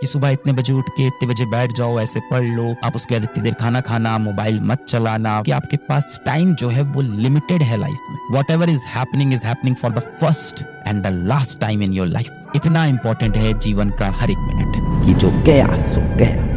कि सुबह इतने बजे उठ के इतने बजे बैठ जाओ, ऐसे पढ़ लो, आप उसके बाद इतनी देर खाना खाना, मोबाइल मत चलाना, कि आपके पास टाइम जो है वो लिमिटेड है लाइफ में। Whatever is happening for the first and the last time in your life. इतना इंपॉर्टेंट है जीवन का हर एक मिनट कि जो गया सो गया।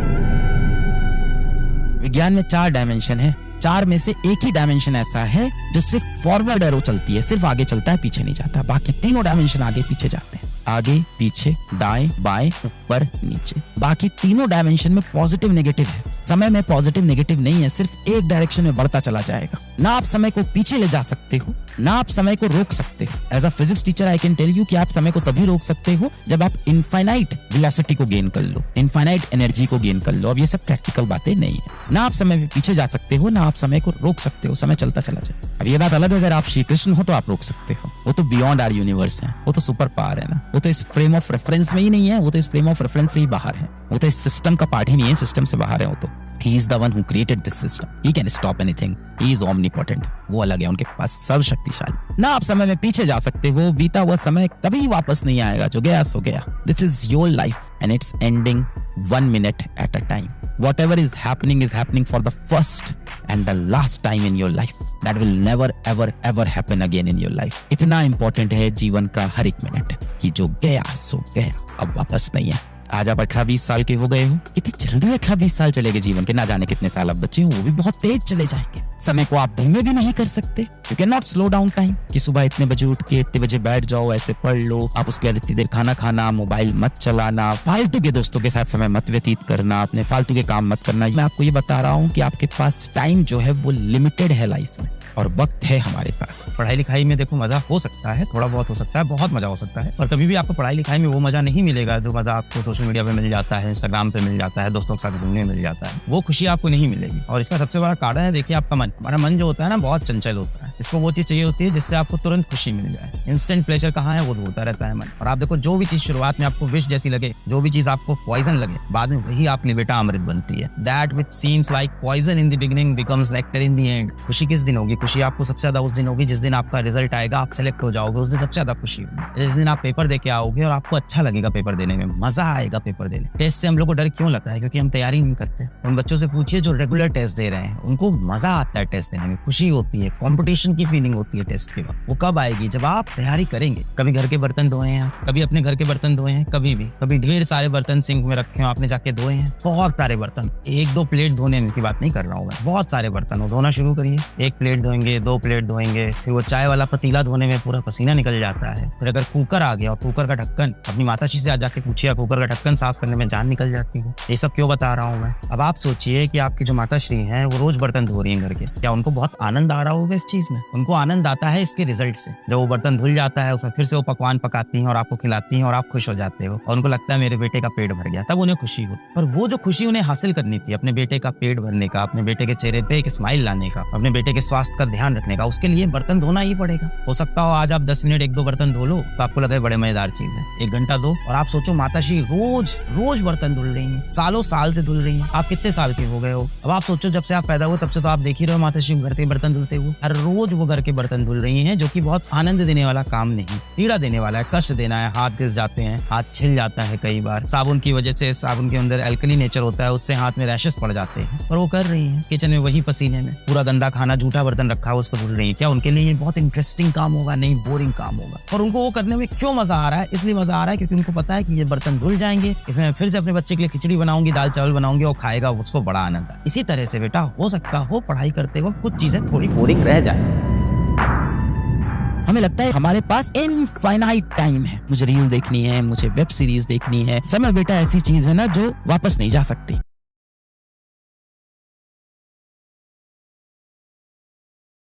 विज्ञान में 4 डायमेंशन है, 4 में से एक ही डायमेंशन ऐसा है जो सिर्फ फॉरवर्ड एरो चलती है, सिर्फ आगे चलता है, पीछे नहीं जाता। बाकी तीनों डायमेंशन आगे पीछे जाते हैं, आगे पीछे, दाएं बाएं, ऊपर नीचे। बाकी तीनों डायमेंशन में पॉजिटिव नेगेटिव है। समय में पॉजिटिव नेगेटिव नहीं है, सिर्फ एक डायरेक्शन में बढ़ता चला जाएगा। ना आप समय को पीछे ले जा सकते हो, ना आप समय को रोक सकते हो। As a physics teacher I can tell you कि आप समय को तभी रोक सकते हो जब आप इनफाइनाइट वेलोसिटी को गेन कर लो, इनफाइनाइट एनर्जी को गेन कर लो। अब ये सब प्रैक्टिकल बातें नहीं है। ना आप समय में पीछे जा सकते हो, ना आप समय को रोक सकते हो, समय चलता चला जाए। अब ये बात अलग है, अगर आप श्री कृष्ण हो तो आप रोक सकते हो, वो तो बियॉन्ड आवर यूनिवर्स है, वो तो सुपर पावर है ना, वो तो इस फ्रेम ऑफ रेफरेंस में ही नहीं है, वो तो इस फ्रेम ऑफ रेफरेंस से ही बाहर है, वो तो इस सिस्टम का पार्ट ही नहीं है, सिस्टम से बाहर है। वो तो He is the one who created this system. He can stop anything. He is omnipotent. वो अलग है, उनके पास सर्वशक्तिशाली। ना आप समय में पीछे जा सकते हो, बीता हुआ समय कभी वापस नहीं आएगा, जो गया सो गया। This is your life and it's ending 1 minute at a time. Whatever is happening for the first and the last time in your life. That will never ever happen again in your life. इतना important है जीवन का हर एक minute कि जो गया सो गया, अब वापस नहीं है। आज आप 18-20 साल के हो गए हो, कितनी जल्दी 18-20 साल चलेंगे जीवन के, ना जाने कितने साल आप बच्चे हो, वो भी बहुत तेज चले जाएंगे। समय को आप धीमे भी नहीं कर सकते, you can not slow down time, कि सुबह इतने बजे उठ के इतने बजे बैठ जाओ, ऐसे पढ़ लो, आप उसके बाद इतनी देर खाना खाना, मोबाइल मत चलाना, फालतू के दोस्तों के साथ समय मत व्यतीत करना, अपने फालतू के काम मत करना। मैं आपको ये बता रहा हूँ कि आपके पास टाइम जो है वो लिमिटेड है लाइफ में, और वक्त है हमारे पास। पढ़ाई लिखाई में देखो मजा हो सकता है, थोड़ा बहुत हो सकता है, बहुत मजा हो सकता है, पर कभी भी आपको पढ़ाई लिखाई में वो मजा नहीं मिलेगा जो मजा आपको सोशल मीडिया पे मिल जाता है, इंस्टाग्राम पे मिल जाता है, दोस्तों के साथ घूमने में मिल जाता है। वो खुशी आपको नहीं मिलेगी। और इसका सबसे बड़ा कारण है, देखिए, आपका मन। हमारा मन जो होता है ना, बहुत चंचल होता है। इसको वो चीज चाहिए होती है जिससे आपको तुरंत खुशी मिल जाए। इंस्टेंट प्लेजर कहाँ है, वो ढूंढता रहता है मन। और आप देखो, जो भी चीज शुरुआत में आपको विष जैसी लगे, जो भी चीज आपको पॉइजन लगे, बाद में वही आपके बेटा अमृत बनती है। That which seems like poison in the beginning becomes nectar in the end. खुशी किस दिन होगी? खुशी आपको सबसे ज्यादा उस दिन होगी जिस दिन आपका रिजल्ट आएगा, आप सेलेक्ट हो जाओगे, उस दिन सबसे ज्यादा खुशी होगी। जिस दिन आप पेपर देके आओगे और आपको अच्छा लगेगा पेपर देने में, मजा आएगा पेपर देने। टेस्ट से हम लोग को डर क्यों लगता है? क्योंकि हम तैयारी नहीं करते। उन बच्चों से पूछिए जो रेगुलर टेस्ट दे रहे हैं, उनको मजा आता है टेस्ट देने में, खुशी होती है, कंपटीशन की फीलिंग होती है टेस्ट के बाद। वो कब आएगी? जब आप तैयारी करेंगे। कभी घर के बर्तन धोए हैं, कभी अपने घर के बर्तन धोए हैं, कभी ढेर सारे बर्तन सिंक में रखे हो, आपने जाके धोए हैं, बहुत सारे बर्तन। 1-2 प्लेट धोने की बात नहीं कर रहा हूँ मैं, बहुत सारे बर्तन हो, धोना शुरू करिए। 1 प्लेट धोएंगे, 2 प्लेट धोएंगे, फिर वो चाय वाला पतीला धोने में पूरा पसीना निकल जाता है। फिर अगर कुकर आ गया और कुकर का ढक्कन, अपनी माताश्री से आज जाके पूछिए, कुकर का ढक्कन साफ करने में जान निकल जाती है। ये सब क्यों बता रहा हूँ मैं? अब आप सोचिए कि आपकी जो माताश्री हैं वो रोज बर्तन धो रही हैं घर के, क्या उनको बहुत आनंद आ रहा होगा इस चीज में? उनको आनंद आता है इसके रिजल्ट से। जब वो बर्तन धुल जाता है, उसमें फिर से वो पकवान पकाती हैं और आपको खिलाती हैं और आप खुश हो जाते हो और उनको लगता है मेरे बेटे का पेट भर गया, तब उन्हें खुशी हो। पर वो जो खुशी उन्हें हासिल करनी थी, अपने बेटे का पेट भरने का, अपने बेटे के चेहरे पे एक स्माइल लाने का, अपने बेटे के स्वास्थ्य का ध्यान रखने का, उसके लिए बर्तन धोना ही पड़ेगा। हो सकता हो आज आप 10 मिनट 1-2 बर्तन धो लो तो आपको लगे बड़े मजेदार चीज है। 1 घंटा दो और आप सोचो माताश्री रोज बर्तन धुल रही हैं, सालों साल से धुल रही हैं। आप कितने साल के हो गए हो? अब आप सोचो, जब से आप पैदा हुए तब से तो आप देख ही रहे हो माताश्री घर के बर्तन धुलते हुए। हर रोज वो घर के बर्तन धुल रही हैं, जो कि बहुत आनंद देने वाला काम नहीं, पीड़ा देने वाला है, कष्ट देना है। हाथ घिस जाते हैं, हाथ छिल जाता है, कई बार साबुन की वजह से, साबुन के अंदर एल्कली नेचर होता है, उससे हाथ में रैशेस पड़ जाते हैं। पर वो कर रही हैं किचन में वही पसीने में, पूरा गंदा खाना, झूठा बर्तन रखा है उसको धुल रही है। क्या उनके लिए ये बहुत इंटरेस्टिंग काम होगा? नहीं, बोरिंग काम होगा। और उनको वो करने में क्यों मजा आ रहा है? इसलिए मजा आ रहा है क्योंकि उनको पता है कि ये बर्तन धुल जाएंगे, इसमें मैं फिर से अपने बच्चे के लिए खिचड़ी बनाऊंगी, दाल चावल बनाऊंगी, वो खाएगा, उसको बड़ा आनंद है। इसी तरह से बेटा, हो सकता हो पढ़ाई करते वक्त कुछ चीजें थोड़ी बोरिंग रह जाए। हमें लगता है हमारे पास इनफाइनाइट टाइम है, मुझे रील देखनी है, मुझे वेब सीरीज देखनी है। समय बेटा ऐसी चीज है ना जो वापस नहीं जा सकती।